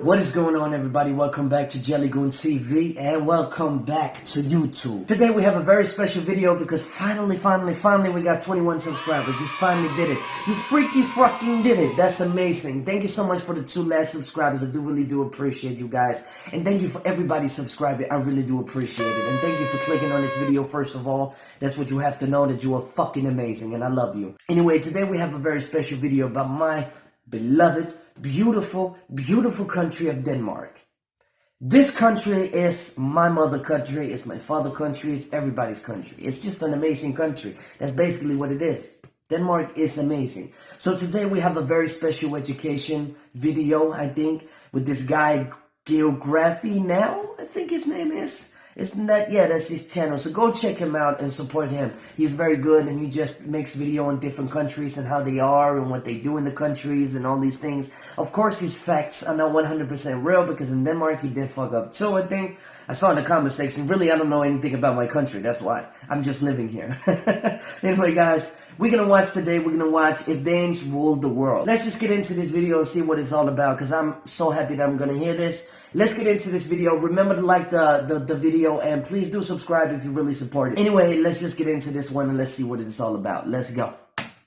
What is going on, everybody? Welcome back to JellyGoonTV and welcome back to YouTube. Today we have a very special video because finally we got 21 subscribers. You finally did it. You freaking fucking did it. That's amazing. Thank you so much for the 2 last subscribers. I really do appreciate you guys. And thank you for everybody subscribing. I really do appreciate it. And thank you for clicking on this video first of all. That's what you have to know, that you are fucking amazing and I love you. Anyway, today we have a very special video about my beloved, beautiful country of Denmark. This country is my mother country, it's my father country, it's everybody's country. It's just an amazing country. That's basically what it is. Denmark is amazing. So today we have a very special education video, I think, with this guy, Geography Now, I think his name is. Isn't that? Yeah, that's his channel. So go check him out and support him. He's very good and he just makes video on different countries and how they are and what they do in the countries and all these things. Of course, his facts are not 100% real because in Denmark he did fuck up. So I think I saw in the comment section, really I don't know anything about my country. That's why. I'm just living here. Anyway, guys, we're going to watch today. We're going to watch If Danes Ruled the World. Let's just get into this video and see what it's all about because I'm so happy that I'm going to hear this. Let's get into this video. Remember to like the video and please do subscribe if you really support it. Anyway, let's just get into this one and let's see what it's all about. Let's go.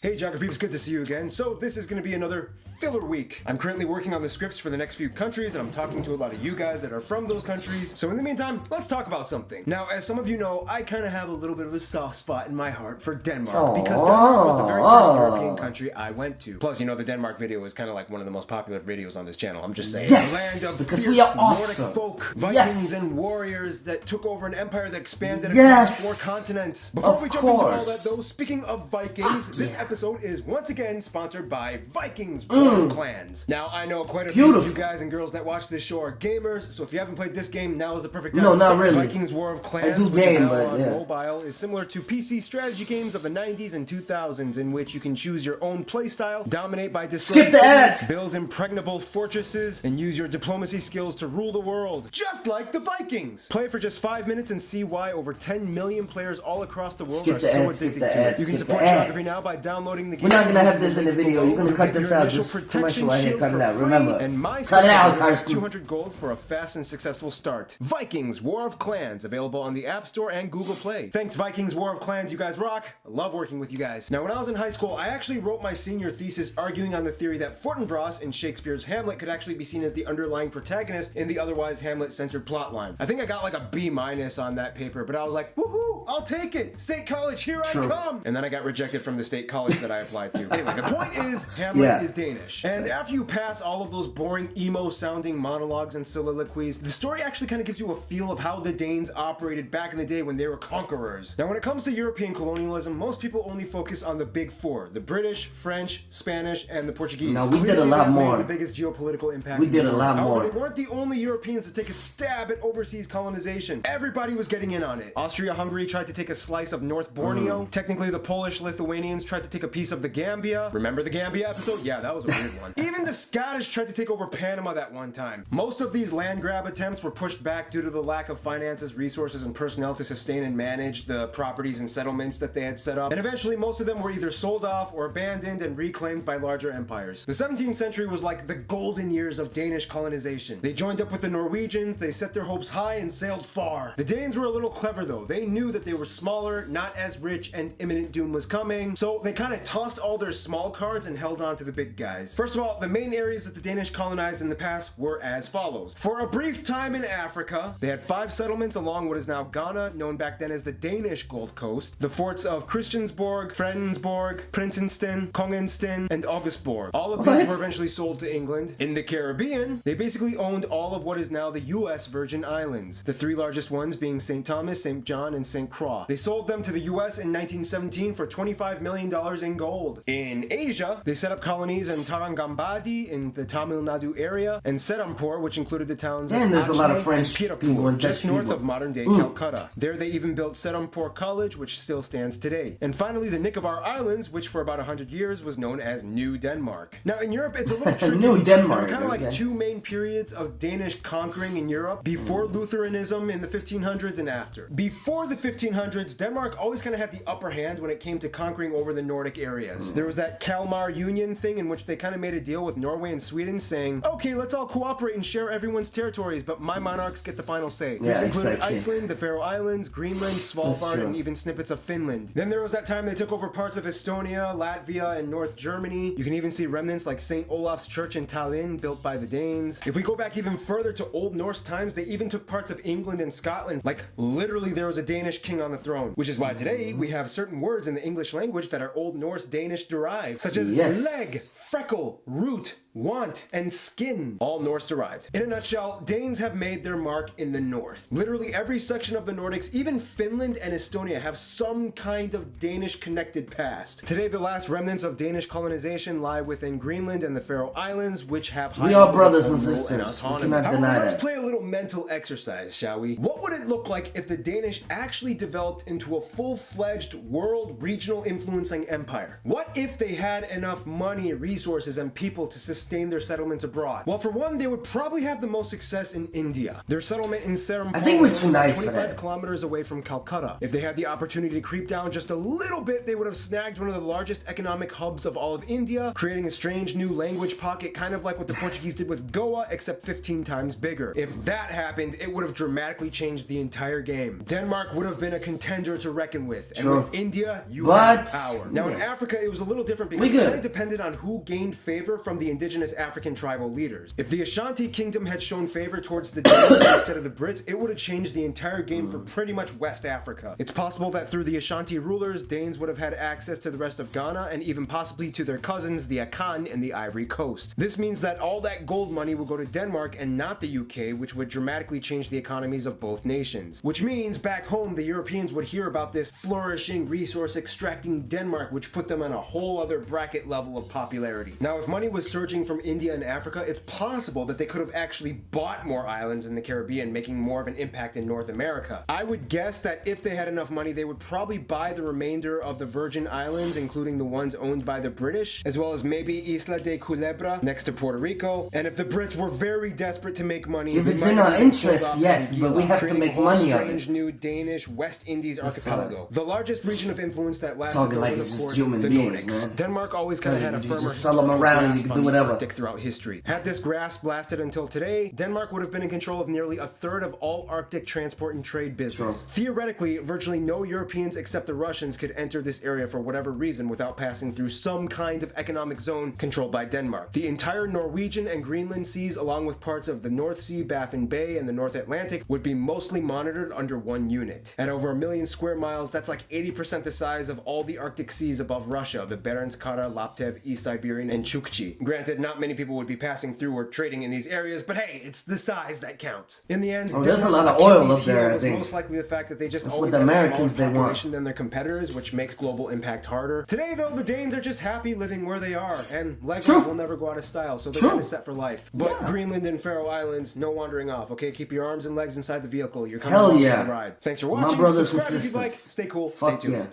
Hey Geography peeps, good to see you again. So this is going to be another filler week. I'm currently working on the scripts for the next few countries and I'm talking to a lot of you guys that are from those countries. So in the meantime, let's talk about something. Now, as some of you know, I kind of have a little bit of a soft spot in my heart for Denmark because Denmark was the very first European country I went to. Plus, you know, the Denmark video is kind of like one of the most popular videos on this channel. I'm just saying. Yes, The land of because fierce we are awesome. Nordic folk, Vikings and warriors that took over an empire that expanded Yes, across 4 continents. Before we jump into all that though, speaking of Vikings, this yeah. episode is once again sponsored by Vikings War of Clans. Now, I know quite a few of you guys and girls that watch this show are gamers, so if you haven't played this game, now is the perfect time to start. not really. Vikings War of Clans, I do which game, is now but on yeah. mobile, is similar to PC strategy games of the 90s and 2000s in which you can choose your own playstyle, dominate by destroying Skip the ads! build impregnable fortresses, and use your diplomacy skills to rule the world, just like the Vikings. Play for just 5 minutes and see why over 10 million players all across the world are so addicted to it. You can support Geography Now by downloading the game. We're not gonna have this in the video. You're gonna cut this out. This commercial right here. Cut it out. Remember. And my cut it out, Carson. 200 gold for a fast and successful start. Vikings War of Clans, available on the App Store and Google Play. Thanks, Vikings War of Clans. You guys rock. I love working with you guys. Now, when I was in high school, I actually wrote my senior thesis arguing on the theory that Fortinbras in Shakespeare's Hamlet could actually be seen as the underlying protagonist in the otherwise Hamlet-centered plotline. I think I got like a B- on that paper, but I was like, woohoo, I'll take it. State college, here I come. And then I got rejected from the state college that I applied to. Anyway, the point is, Hamlet is Danish. And after you pass all of those boring emo-sounding monologues and soliloquies, the story actually kind of gives you a feel of how the Danes operated back in the day when they were conquerors. Now, when it comes to European colonialism, most people only focus on the big 4, the British, French, Spanish, and the Portuguese. No, we did a lot more. The biggest geopolitical impact. We did a lot more. However, they weren't the only Europeans to take a stab at overseas colonization. Everybody was getting in on it. Austria-Hungary tried to take a slice of North Borneo. Technically, the Polish-Lithuanians tried to take a piece of the Gambia. Remember the Gambia episode? Yeah, that was a weird one. Even the Scottish tried to take over Panama that one time. Most of these land grab attempts were pushed back due to the lack of finances, resources, and personnel to sustain and manage the properties and settlements that they had set up. And eventually, most of them were either sold off or abandoned and reclaimed by larger empires. The 17th century was like the golden years of Danish colonization. They joined up with the Norwegians, they set their hopes high and sailed far. The Danes were a little clever though. They knew that they were smaller, not as rich, and imminent doom was coming, so they kind of tossed all their small cards and held on to the big guys. First of all, the main areas that the Danish colonized in the past were as follows. For a brief time in Africa, they had 5 settlements along what is now Ghana, known back then as the Danish Gold Coast, the forts of Christiansborg, Fredensborg, Prinsensten, Kongensten, and Augustborg. All of these were eventually sold to England. In the Caribbean, they basically owned all of what is now the U.S. Virgin Islands, the 3 largest ones being St. Thomas, St. John, and St. Croix. They sold them to the U.S. in 1917 for $25 million dollars in gold. In Asia, they set up colonies in Tarangambadi in the Tamil Nadu area, and Serampore, which included the towns And of there's a lot of Ajmer French and Pirapur, people and just Dutch north people. of modern-day Calcutta. There they even built Serampore College, which still stands today. And finally, the Nicobar Islands, which for about 100 years was known as New Denmark. Now, in Europe, it's a little tricky. New Denmark. There are kind of like okay. two main periods of Danish conquering in Europe, before Lutheranism in the 1500s and after. Before the 1500s, Denmark always kind of had the upper hand when it came to conquering over the Nordic areas. There was that Kalmar Union thing in which they kind of made a deal with Norway and Sweden saying, okay, let's all cooperate and share everyone's territories, but my monarchs get the final say. Yeah, This included exactly. Iceland, the Faroe Islands, Greenland, Svalbard, and even snippets of Finland. Then there was that time they took over parts of Estonia, Latvia, and North Germany. You can even see remnants like St. Olaf's Church in Tallinn, built by the Danes. If we go back even further to Old Norse times, they even took parts of England and Scotland. Like, literally there was a Danish king on the throne, which is why today we have certain words in the English language that are Old Norse Danish derived, such as leg, freckle, root, want, and skin, all Norse derived. In a nutshell, Danes have made their mark in the north. Literally every section of the Nordics, even Finland and Estonia, have some kind of Danish connected past. Today, the last remnants of Danish colonization lie within Greenland and the Faroe Islands, which have high We are levels brothers of and rule sisters. We autonomy. cannot deny However, let's that. play a little mental exercise, shall we? What would it look like if the Danish actually developed into a full-fledged world regional influencing empire? What if they had enough money, resources, and people to sustain their settlements abroad? Well, for one, they would probably have the most success in India. Their settlement in Serampore I think we're too was nice for 25 that. kilometers away from Calcutta. If they had the opportunity to creep down just a little bit, they would have snagged one of the largest economic hubs of all of India, creating a strange new language pocket, kind of like what the Portuguese did with Goa, except 15 times bigger. If that happened, it would have dramatically changed the entire game. Denmark would have been a contender to reckon with, and with India, you had power. Now in Africa, it was a little different because it kind of depended on who gained favor from the indigenous African tribal leaders. If the Ashanti Kingdom had shown favor towards the Danes instead of the Brits, it would have changed the entire game for pretty much West Africa. It's possible that through the Ashanti rulers, Danes would have had access to the rest of Ghana and even possibly to their cousins, the Akan in the Ivory Coast. This means that all that gold money would go to Denmark and not the UK, which would dramatically change the economies of both nations. Which means back home, the Europeans would hear about this flourishing, resource extracting Denmark, which put them on a whole other bracket level of popularity. Now, if money was surging from India and Africa, it's possible that they could have actually bought more islands in the Caribbean, making more of an impact in North America. I would guess that if they had enough money, they would probably buy the remainder of the Virgin Islands, including the ones owned by the British, as well as maybe Isla de Culebra next to Puerto Rico. And if the Brits were very desperate to make money, if it's in our interest, yes, but we have to make money of it. Strange new Danish West Indies archipelago, the largest region of influence that lasted Talking like was, it's of just course, human the beings, Nordics. man. Denmark always kind of had a You firmer just sell them around and you can grasp do on the whatever. Arctic throughout history. Had this grasp lasted until today, Denmark would have been in control of nearly a third of all Arctic transport and trade business. Theoretically, virtually no Europeans except the Russians could enter this area for whatever reason without passing through some kind of economic zone controlled by Denmark. The entire Norwegian and Greenland seas, along with parts of the North Sea, Baffin Bay, and the North Atlantic, would be mostly monitored under one unit. At over 1 million square miles, that's like 80% the size of all the Arctic seas above Russia, the Barents-Kara, Laptev, East Siberian, and Chukchi. Granted, not many people would be passing through or trading in these areas, but hey, it's the size that counts. In the end, there's a lot of oil up there, I think. Most likely the fact that they just That's always what the have a Americans, smaller they want. population than their competitors, which makes global impact harder. Today, though, the Danes are just happy living where they are, and Legos will never go out of style, so they're kind of set for life. But Greenland and Faroe Islands, no wandering off, okay? Keep your arms and legs inside the vehicle. You're coming along for the ride. Thanks for watching. My brothers and Subscribe if you sisters. like. Stay cool. Fuck Stay tuned. yeah.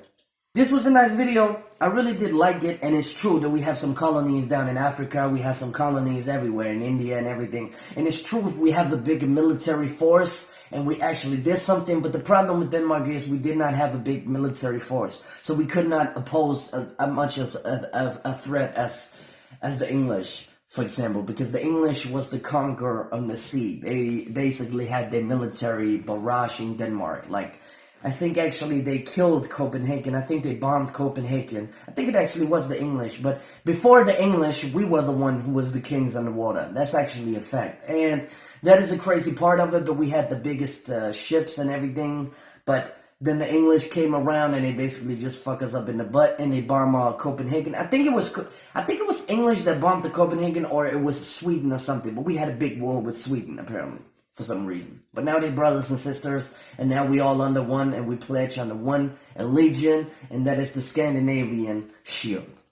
This was a nice video. I really did like it, and it's true that we have some colonies down in Africa. We have some colonies everywhere in India and everything. And it's true if we have a big military force and we actually did something. But the problem with Denmark is we did not have a big military force, so we could not oppose as much as a threat as the English, for example, because the English was the conqueror on the sea. They basically had their military barrage in Denmark, like. I think actually they killed Copenhagen. I think they bombed Copenhagen. I think it actually was the English. But before the English, we were the one who was the kings on the water. That's actually a fact. And that is a crazy part of it. But we had the biggest ships and everything. But then the English came around and they basically just fuck us up in the butt. And they bombed Copenhagen. I think it was English that bombed the Copenhagen, or it was Sweden or something. But we had a big war with Sweden, apparently. for some reason. But now they're brothers and sisters, and now we all under one, and we pledge under one allegiance, and that is the Scandinavian shield.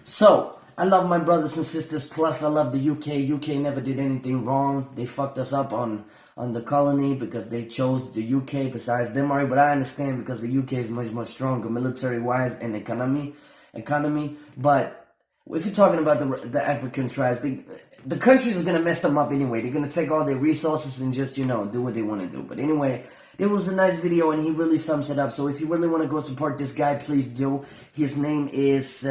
So, I love my brothers and sisters, plus I love the UK. UK never did anything wrong. They fucked us up on the colony because they chose the UK besides Denmark, but I understand because the UK is much more stronger military-wise and economy. But if you're talking about the African tribes, the countries are going to mess them up anyway. They're going to take all their resources and just, do what they want to do. But anyway, it was a nice video and he really sums it up. So if you really want to go support this guy, please do. His name is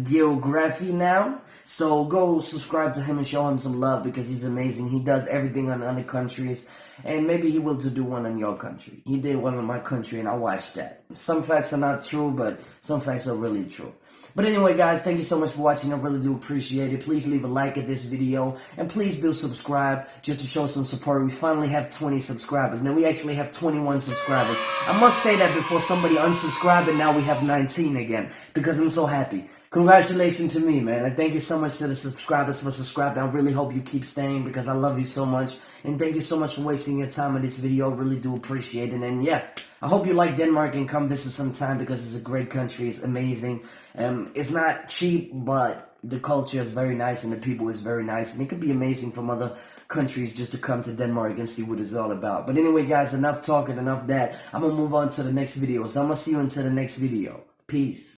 Geography now. So go subscribe to him and show him some love because he's amazing. He does everything on other countries. And maybe he will do one on your country. He did one on my country and I watched that. Some facts are not true, but some facts are really true. But anyway, guys, thank you so much for watching. I really do appreciate it. Please leave a like at this video. And please do subscribe just to show some support. We finally have 20 subscribers. Now, we actually have 21 subscribers. I must say that before somebody unsubscribed, and now we have 19 again. Because I'm so happy. Congratulations to me, man. And thank you so much to the subscribers for subscribing. I really hope you keep staying because I love you so much. And thank you so much for wasting your time on this video. I really do appreciate it. And yeah, I hope you like Denmark and come visit sometime because it's a great country. It's amazing. It's not cheap, but the culture is very nice and the people is very nice. And it could be amazing from other countries just to come to Denmark and see what it's all about. But anyway, guys, enough talking, enough that. I'm going to move on to the next video. So I'm going to see you until the next video. Peace.